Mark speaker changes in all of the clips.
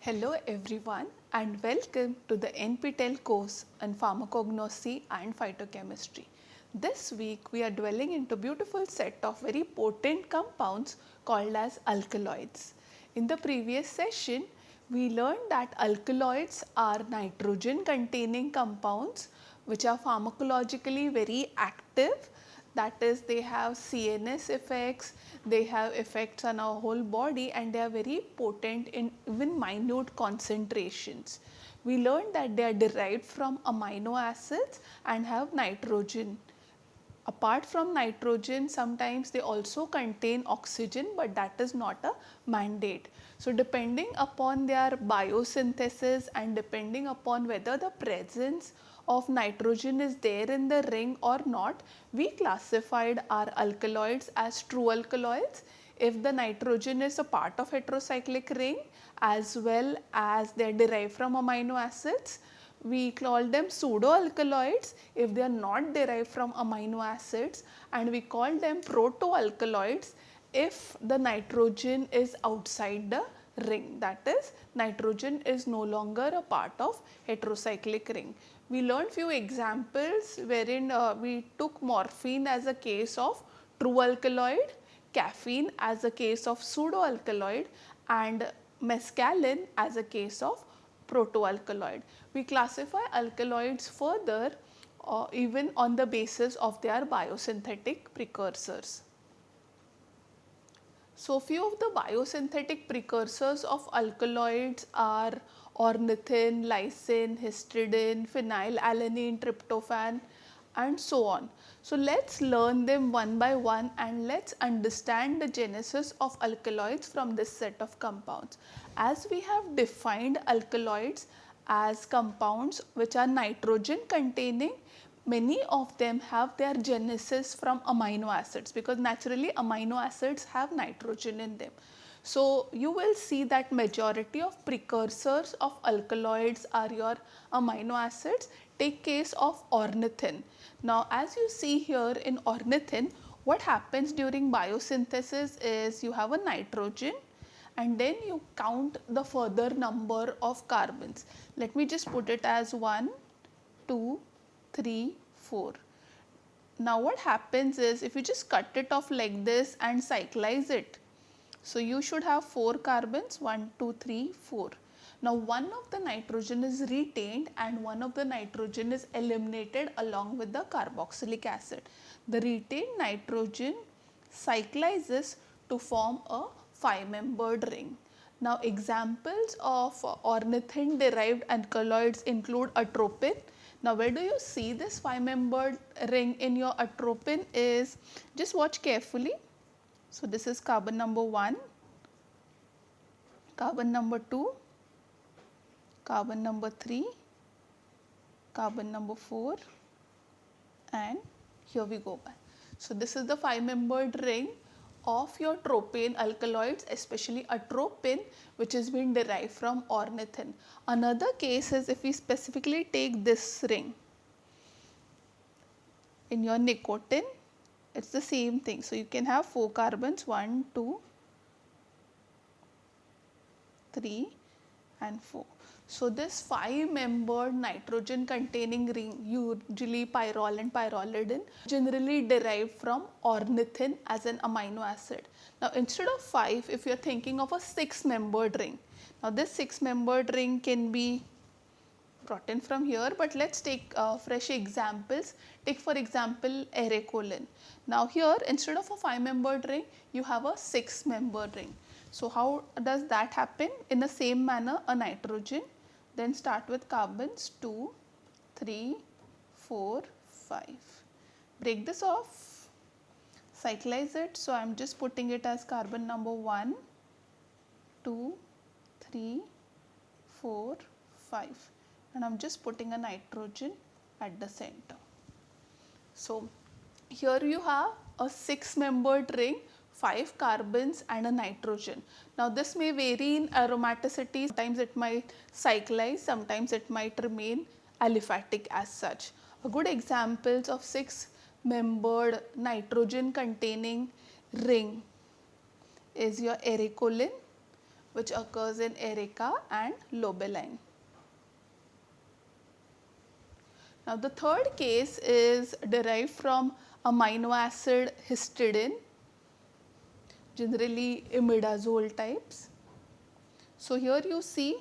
Speaker 1: Hello everyone and welcome to the NPTEL course on pharmacognosy and phytochemistry. This week we are dwelling into beautiful set of very potent compounds called as alkaloids. In the previous session we learned that alkaloids are nitrogen containing compounds which are pharmacologically very active, that is they have CNS effects, they have effects on our whole body and they are very potent in even minute concentrations. We learned that they are derived from amino acids and have nitrogen. Apart from nitrogen, sometimes they also contain oxygen, but that is not a mandate. So, depending upon their biosynthesis and depending upon whether the presence of nitrogen is there in the ring or not, we classified our alkaloids as true alkaloids if the nitrogen is a part of heterocyclic ring as well as they are derived from amino acids. We call them pseudo alkaloids if they are not derived from amino acids, and we call them proto alkaloids if the nitrogen is outside the ring, that is nitrogen is no longer a part of heterocyclic ring. We learned few examples wherein we took morphine as a case of true alkaloid, caffeine as a case of pseudo alkaloid and mescaline as a case of protoalkaloid. We classify alkaloids further even on the basis of their biosynthetic precursors. So, few of the biosynthetic precursors of alkaloids are ornithine, lysine, histidine, phenylalanine, tryptophan and so on. So, let us learn them one by one and let us understand the genesis of alkaloids from this set of compounds. As we have defined alkaloids as compounds which are nitrogen containing, many of them have their genesis from amino acids because naturally amino acids have nitrogen in them. So, you will see that majority of precursors of alkaloids are your amino acids. Take case of ornithine. Now, as you see here in ornithine, what happens during biosynthesis is you have a nitrogen and then you count the further number of carbons. Let me just put it as 1, 2, 3, 4. Now, what happens is if you just cut it off like this and cyclize it, so you should have 4 carbons, 1, 2, 3, 4. Now, one of the nitrogen is retained and one of the nitrogen is eliminated along with the carboxylic acid. The retained nitrogen cyclizes to form a 5-membered ring. Now, examples of ornithine derived alkaloids include atropine. Now, where do you see this 5-membered ring in your atropine is, just watch carefully. So, this is carbon number 1, carbon number 2, carbon number 3, carbon number 4 and here we go by. So, this is the 5-membered ring of your tropane alkaloids, especially atropine, which has been derived from ornithine. Another case is if we specifically take this ring in your nicotine, it is the same thing. So, you can have 4 carbons, 1, 2, 3 and 4. So, this 5-membered nitrogen containing ring, usually pyrrole and pyrrolidine, generally derived from ornithine as an amino acid. Now, instead of 5, if you are thinking of a 6-membered ring, now this 6-membered ring can be brought in from here, but let us take fresh examples. Take for example erecolin. Now, here instead of a 5-membered ring, you have a 6-membered ring. So, how does that happen? In the same manner, a nitrogen, then start with carbons 2, 3, 4, 5. Break this off, cyclize it. So, I am just putting it as carbon number 1, 2, 3, 4, 5 and I am just putting a nitrogen at the center. So, here you have a 6-membered ring, 5 carbons and a nitrogen. Now, this may vary in aromaticity, sometimes it might cyclize, sometimes it might remain aliphatic as such. A good examples of 6-membered nitrogen containing ring is your erecolin, which occurs in Erica and lobeline. Now the third case is derived from amino acid histidine, generally imidazole types. So here you see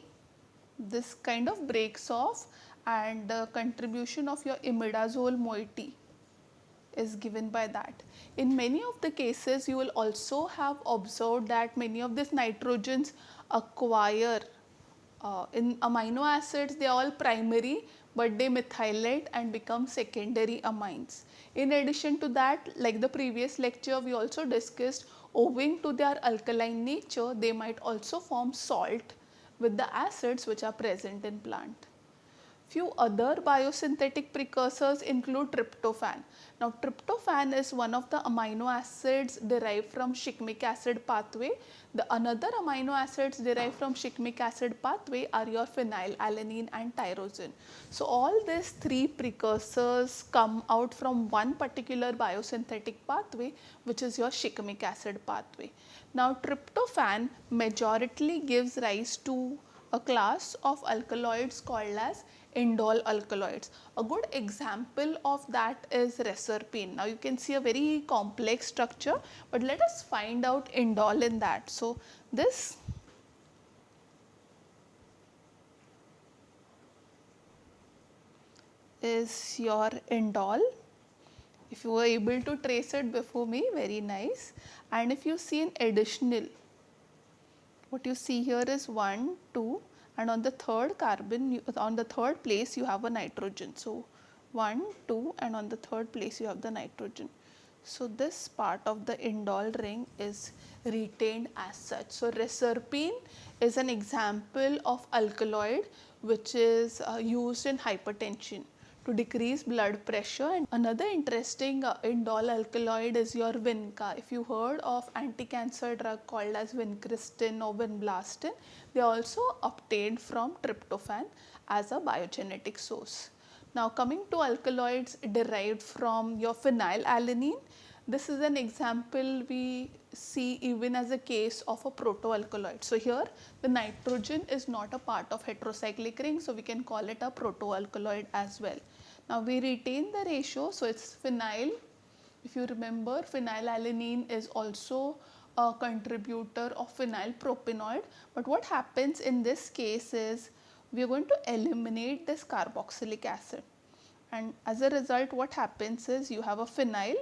Speaker 1: this kind of breaks off and the contribution of your imidazole moiety is given by that. In many of the cases you will also have observed that many of these nitrogens acquire in amino acids, they are all primary, but they methylate and become secondary amines. In addition to that, like the previous lecture, we also discussed, owing to their alkaline nature, they might also form salt with the acids which are present in plant. Few other biosynthetic precursors include tryptophan. Now tryptophan is one of the amino acids derived from shikimic acid pathway. The another amino acids derived from shikimic acid pathway are your phenylalanine and tyrosine. So all these three precursors come out from one particular biosynthetic pathway, which is your shikimic acid pathway. Now tryptophan majority gives rise to a class of alkaloids called as indole alkaloids. A good example of that is reserpine. Now you can see a very complex structure, but let us find out indole in that. So this is your indole. If you were able to trace it before me, very nice. And if you see an additional, what you see here is 1, 2, and on the third carbon, on the third place you have a nitrogen. So 1, 2, and on the third place you have the nitrogen. So this part of the indole ring is retained as such. So reserpine is an example of alkaloid which is used in hypertension to decrease blood pressure. And another interesting indole alkaloid is your Vinca. If you heard of anti-cancer drug called as vincristine or vinblastine, they are also obtained from tryptophan as a biogenetic source. Now coming to alkaloids derived from your phenylalanine, this is an example we see even as a case of a protoalkaloid. So here the nitrogen is not a part of heterocyclic ring, so we can call it a protoalkaloid as well. Now we retain the ratio, so it's phenyl. If you remember, phenylalanine is also a contributor of phenyl propanoid, but what happens in this case is we are going to eliminate this carboxylic acid, and as a result what happens is you have a phenyl,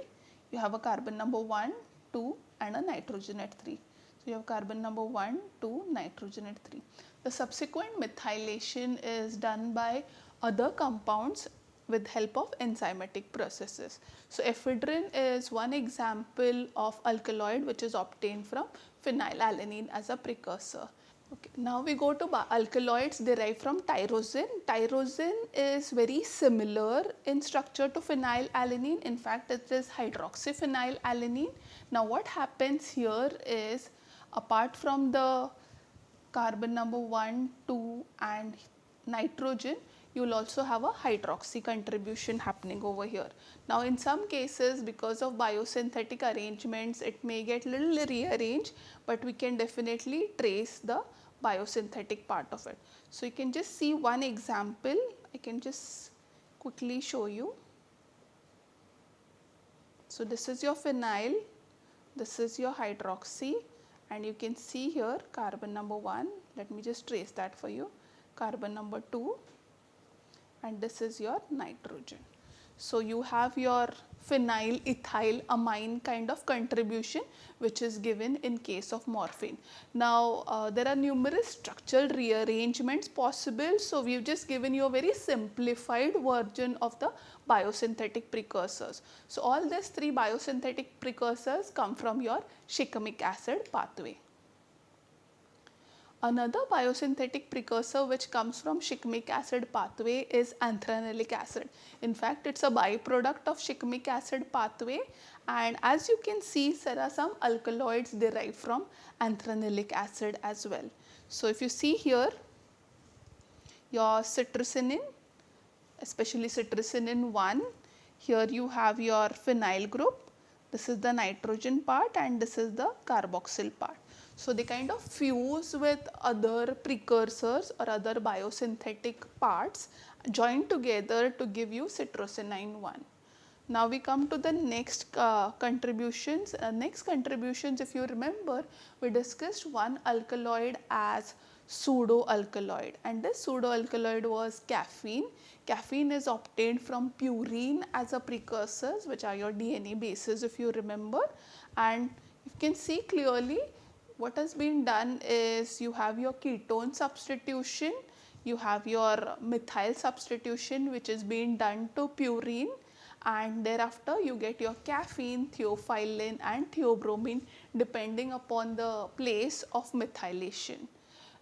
Speaker 1: you have a carbon number 1, 2 and a nitrogen at 3. So you have carbon number 1, 2, nitrogen at 3. The subsequent methylation is done by other compounds with help of enzymatic processes. So ephedrine is one example of alkaloid which is obtained from phenylalanine as a precursor. Okay. Now we go to alkaloids derived from tyrosine. Tyrosine is very similar in structure to phenylalanine. In fact, it is hydroxyphenylalanine. Now what happens here is, apart from the carbon number 1, 2 and nitrogen, you will also have a hydroxy contribution happening over here. Now in some cases, because of biosynthetic arrangements, it may get little rearranged, but we can definitely trace the biosynthetic part of it. So you can just see one example. I can just quickly show you. So this is your phenyl, this is your hydroxy, and you can see here carbon number 1. Let me just trace that for you. Carbon number 2, and this is your nitrogen. So you have your phenyl ethyl amine kind of contribution which is given in case of morphine. Now there are numerous structural rearrangements possible, so we have just given you a very simplified version of the biosynthetic precursors. So all these three biosynthetic precursors come from your shikimic acid pathway. Another biosynthetic precursor which comes from shikimic acid pathway is anthranoic acid. In fact, it's a byproduct of shikimic acid pathway, and as you can see, there are some alkaloids derived from anthranoic acid as well. So if you see here, your citrusinine, especially citrusinine 1, here you have your phenyl group, this is the nitrogen part and this is the carboxyl part. So they kind of fuse with other precursors or other biosynthetic parts, join together to give you citrusinine 1. Now we come to the next contributions. Next contributions, if you remember, we discussed one alkaloid as pseudo alkaloid, and this pseudo alkaloid was caffeine. Caffeine is obtained from purine as a precursors, which are your DNA bases, if you remember. And you can see clearly what has been done is you have your ketone substitution, you have your methyl substitution, which is being done to purine, and thereafter you get your caffeine, theophylline and theobromine depending upon the place of methylation.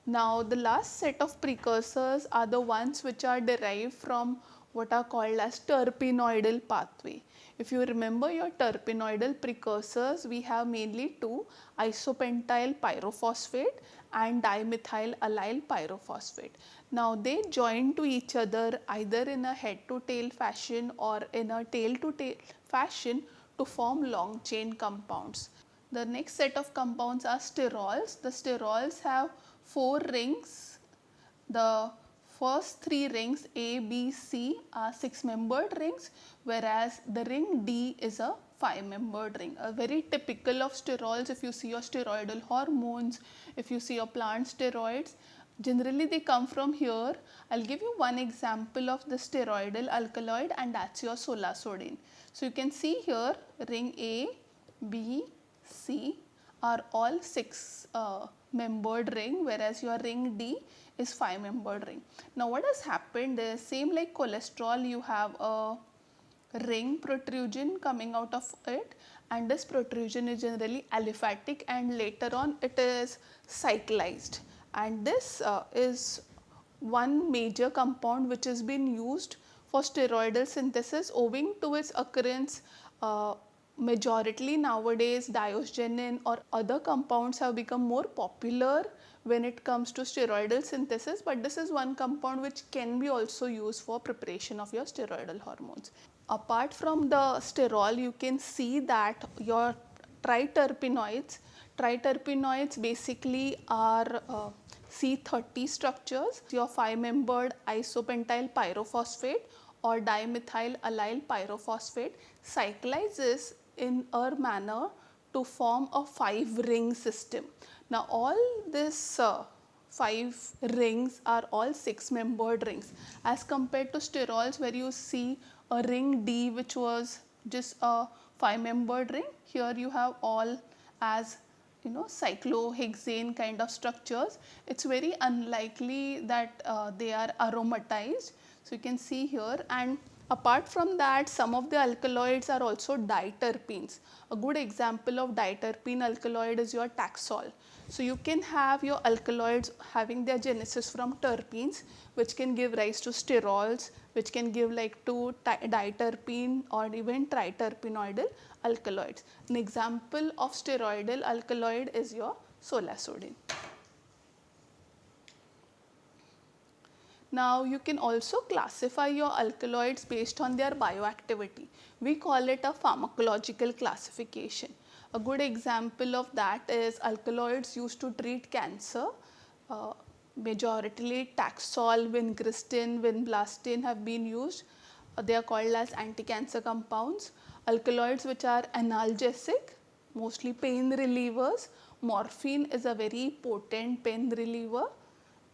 Speaker 1: Now the last set of precursors are the ones which are derived from what are called as terpenoidal pathway. If you remember your terpenoidal precursors, we have mainly two, isopentyl pyrophosphate and dimethyl allyl pyrophosphate. Now they join to each other either in a head to tail fashion or in a tail to tail fashion to form long chain compounds. The next set of compounds are sterols. The sterols have 4 rings. The first 3 rings A, B, C are 6-membered rings, whereas the ring D is a 5-membered ring. A very typical of sterols, if you see your steroidal hormones, if you see your plant steroids, generally they come from here. I'll give you one example of the steroidal alkaloid, and that's your solasodine. So you can see here ring A, B, C are all 6-membered ring, whereas your ring D is 5-membered ring. Now what has happened is, same like cholesterol, you have a ring protrusion coming out of it, and this protrusion is generally aliphatic and later on it is cyclized, and this is one major compound which has been used for steroidal synthesis owing to its occurrence. Majorly nowadays diosgenin or other compounds have become more popular when it comes to steroidal synthesis, but this is one compound which can be also used for preparation of your steroidal hormones. Apart from the sterol, you can see that your triterpenoids basically are C30 structures. Your 5-membered isopentyl pyrophosphate or dimethyl allyl pyrophosphate cyclizes in a manner to form a 5-ring system. Now all this 5 rings are all 6-membered rings, as compared to sterols where you see a ring D which was just a 5-membered ring. Here you have all as cyclohexane kind of structures. It's very unlikely that they are aromatized. So you can see here, and apart from that, some of the alkaloids are also diterpenes. A good example of diterpene alkaloid is your Taxol. So you can have your alkaloids having their genesis from terpenes, which can give rise to sterols, which can give like to diterpene or even triterpenoidal alkaloids. An example of steroidal alkaloid is your solasodine. Now you can also classify your alkaloids based on their bioactivity. We call it a pharmacological classification. A good example of that is alkaloids used to treat cancer. Majorly Taxol, vincristine, vinblastine have been used. They are called as anti-cancer compounds. Alkaloids which are analgesic, mostly pain relievers. Morphine is a very potent pain reliever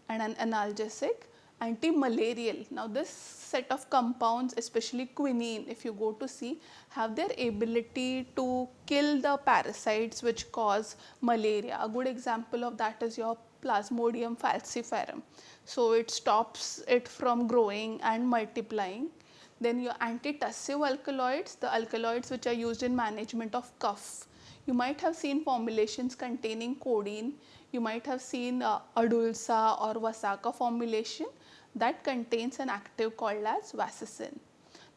Speaker 1: and an analgesic. Anti-malarial. Now this set of compounds, especially quinine, if you go to see, have their ability to kill the parasites which cause malaria. A good example of that is your Plasmodium falciparum. So it stops it from growing and multiplying. Then your antitussive alkaloids, the alkaloids which are used in management of cough. You might have seen formulations containing codeine. You might have seen Adulsa or Vasaka formulation that contains an active called as vasicin.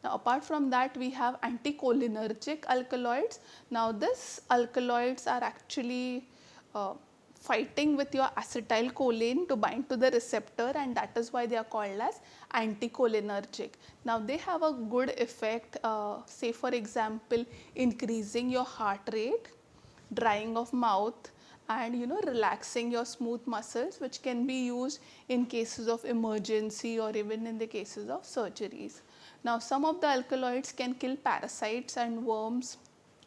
Speaker 1: Now apart from that, we have anticholinergic alkaloids. Now these alkaloids are actually fighting with your acetylcholine to bind to the receptor, and that is why they are called as anticholinergic. Now they have a good effect, say for example increasing your heart rate, drying of mouth, and relaxing your smooth muscles, which can be used in cases of emergency or even in the cases of surgeries. Now some of the alkaloids can kill parasites and worms.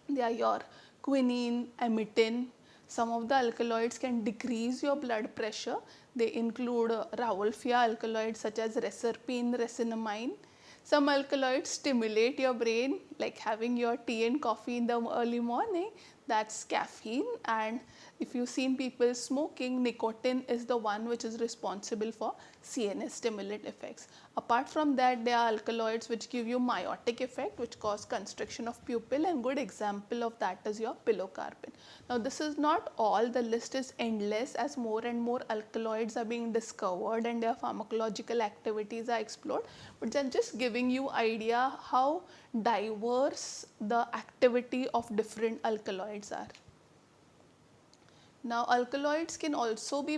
Speaker 1: They are your quinine, amitin. Some of the alkaloids can decrease your blood pressure. They include Rauwolfia alkaloids such as reserpine, resinamide. Some alkaloids stimulate your brain, like having your tea and coffee in the early morning. That's caffeine. And if you've seen people smoking, nicotine is the one which is responsible for CNS stimulant effects. Apart from that, there are alkaloids which give you miotic effect, which cause constriction of pupil, and good example of that is your pilocarpine. Now this is not all, the list is endless as more and more alkaloids are being discovered and their pharmacological activities are explored, but I'm just giving you idea how diverse the activity of different alkaloids are. Now alkaloids can also be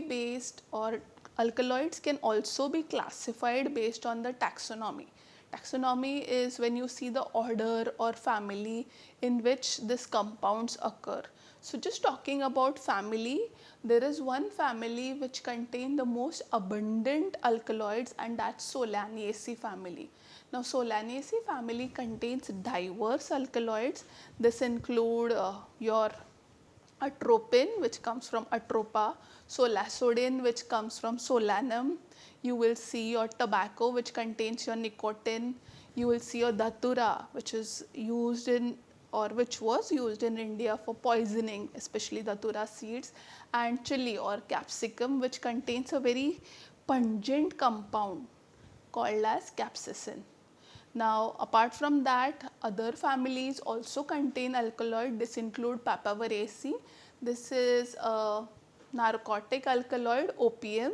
Speaker 1: classified based on the taxonomy. Taxonomy is when you see the order or family in which these compounds occur. So just talking about family, there is one family which contain the most abundant alkaloids, and that's Solanaceae family. Now Solanaceae family contains diverse alkaloids. This include your atropine, which comes from atropa, solasodin, which comes from solanum. You will see your tobacco, which contains your nicotine. You will see your datura, which is used in or which was used in India for poisoning, especially datura seeds, and chili or capsicum, which contains a very pungent compound called as capsaicin. Now apart from that, other families also contain alkaloid. This include Papaveraceae. This is a narcotic alkaloid, opium.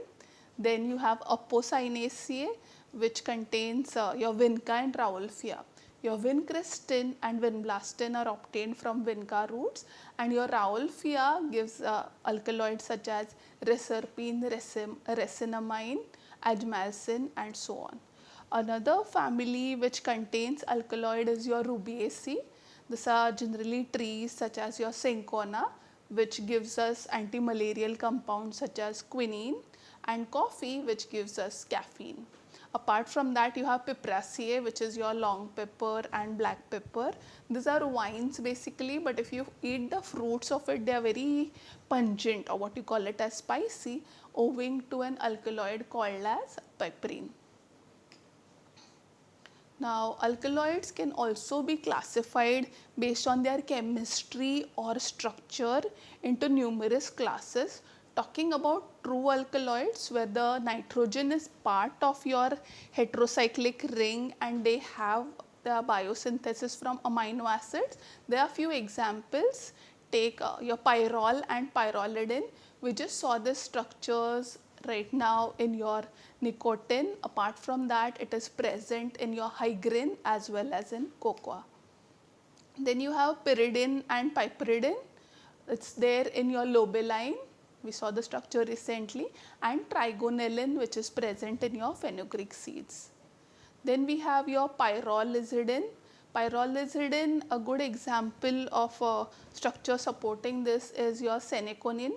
Speaker 1: Then you have Apocynaceae, which contains your vinca and Rauwolfia. Your vincristin and vinblastine are obtained from vinca roots, and your Rauwolfia gives alkaloids such as reserpine, resinamide, ajmacin, and so on. Another family which contains alkaloid is your Rubiaceae. These are generally trees such as your cinchona, which gives us anti-malarial compounds such as quinine, and coffee, which gives us caffeine. Apart from that, you have Pipraceae, which is your long pepper and black pepper. These are wines basically, but if you eat the fruits of it, they are very pungent, or what you call it as spicy, owing to an alkaloid called as piperine. Now alkaloids can also be classified based on their chemistry or structure into numerous classes. Talking about true alkaloids, where the nitrogen is part of your heterocyclic ring and they have the biosynthesis from amino acids, there are few examples. Take your pyrrole and pyrrolidine. We just saw the structures right now in your nicotine. Apart from that, it is present in your hygrin as well as in cocoa. Then you have pyridine and piperidine. It's there in your lobeline. We saw the structure recently, and trigonelline, which is present in your fenugreek seeds. Then we have your pyrrolizidine. Pyrrolizidine, a good example of a structure supporting this is your seneconin.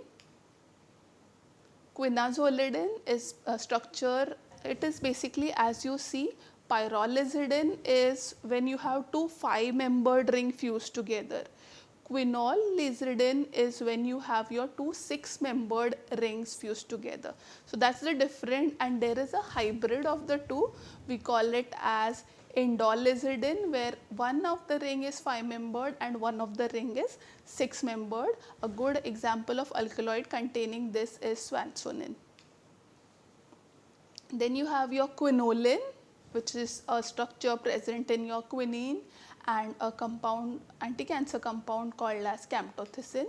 Speaker 1: Quinazolidine is a structure, it is basically, as you see, pyrrolizidine is when you have two 5-membered ring fused together. Quinolizidine is when you have your two 6-membered rings fused together. So that's the difference, and there is a hybrid of the two. We call it as indolizidine, where one of the ring is 5-membered and one of the ring is 6-membered. A good example of alkaloid containing this is swansonin. Then you have your quinoline, which is a structure present in your quinine, and a compound, anti-cancer compound called as camptothecin.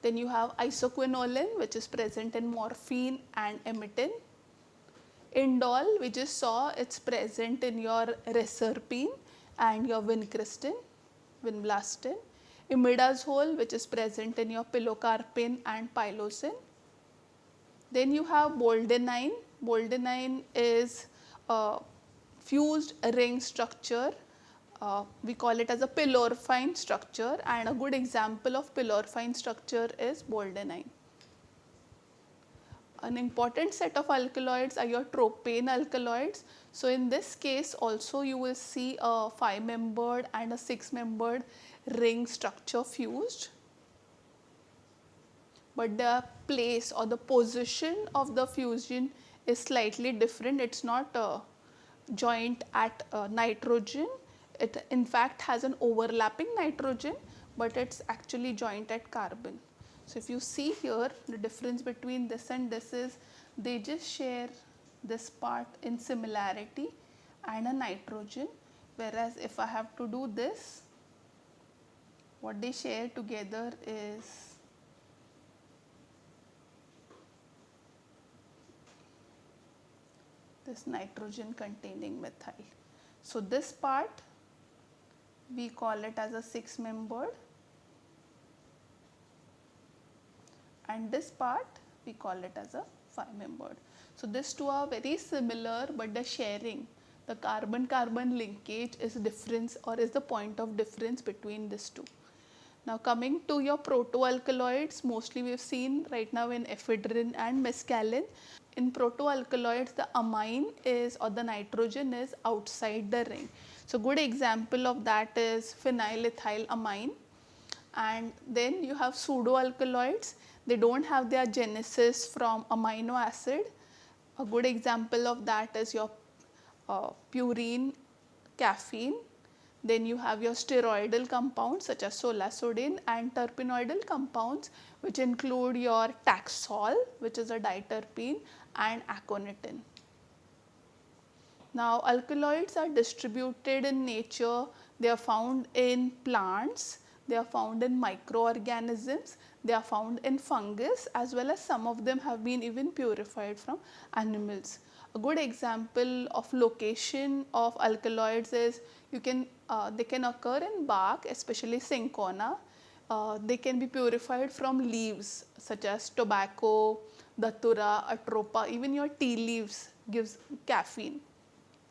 Speaker 1: Then you have isoquinoline, which is present in morphine and amitin. Indol, we just saw, it's present in your reserpine and your vincristin, vinblastine. Imidazole, which is present in your pilocarpine and pylocin. Then you have boldenine. Boldenine is a fused ring structure. We call it as a pylorphine structure, and a good example of pylorphine structure is boldenine. An important set of alkaloids are your tropane alkaloids. So in this case also you will see a 5-membered and a 6-membered ring structure fused, but the place or the position of the fusion is slightly different. It's not joint at nitrogen. It in fact has an overlapping nitrogen, but it's actually joint at carbon. So if you see here, the difference between this and this is they just share this part in similarity and a nitrogen, whereas if I have to do this, what they share together is this nitrogen containing methyl. So this part we call it as a 6-membered, and this part we call it as a 5-membered. So these two are very similar, but the sharing, the carbon-carbon linkage is difference or is the point of difference between these two. Now coming to your protoalkaloids, mostly we have seen right now in ephedrine and mescaline. In protoalkaloids, the amine is or the nitrogen is outside the ring. So good example of that is phenylethylamine. And then you have pseudoalkaloids. They don't have their genesis from amino acid. A good example of that is your purine, caffeine. Then you have your steroidal compounds such as solasodine, and terpenoidal compounds which include your Taxol, which is a diterpene, and aconitin. Now alkaloids are distributed in nature. They are found in plants, they are found in microorganisms, they are found in fungus, as well as some of them have been even purified from animals. A good example of location of alkaloids is they can occur in bark, especially cinchona. They can be purified from leaves such as tobacco, datura, atropa, even your tea leaves gives caffeine.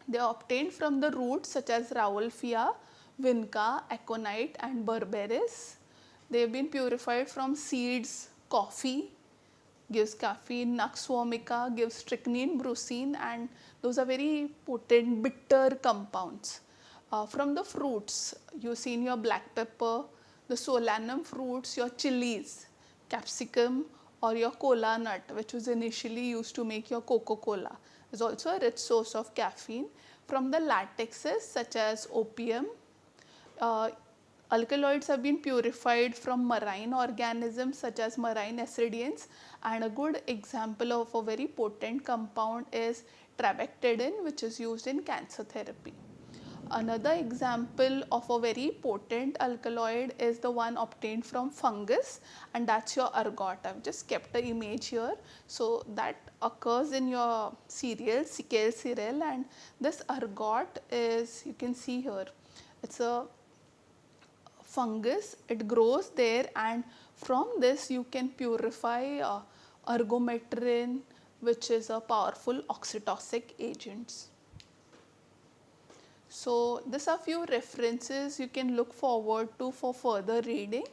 Speaker 1: They are obtained from the roots such as Rauwolfia, vinca, aconite and berberis. They have been purified from seeds, coffee gives caffeine, Nux vomica gives strychnine, brucine, and those are very potent bitter compounds. From the fruits, you've seen your black pepper, the solanum fruits, your chilies, capsicum, or your cola nut, which was initially used to make your Coca-Cola, is also a rich source of caffeine. From the latexes such as opium, alkaloids have been purified from marine organisms such as marine ascidians, and a good example of a very potent compound is trabectedin, which is used in cancer therapy. Another example of a very potent alkaloid is the one obtained from fungus, and that's your ergot. I've just kept the image here. So that occurs in your cereals, kale cereal, and this ergot is, you can see here, it's a fungus, it grows there, and from this you can purify ergometrin, which is a powerful oxytocic agent. So these are few references you can look forward to for further reading,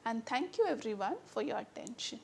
Speaker 1: and thank you everyone for your attention.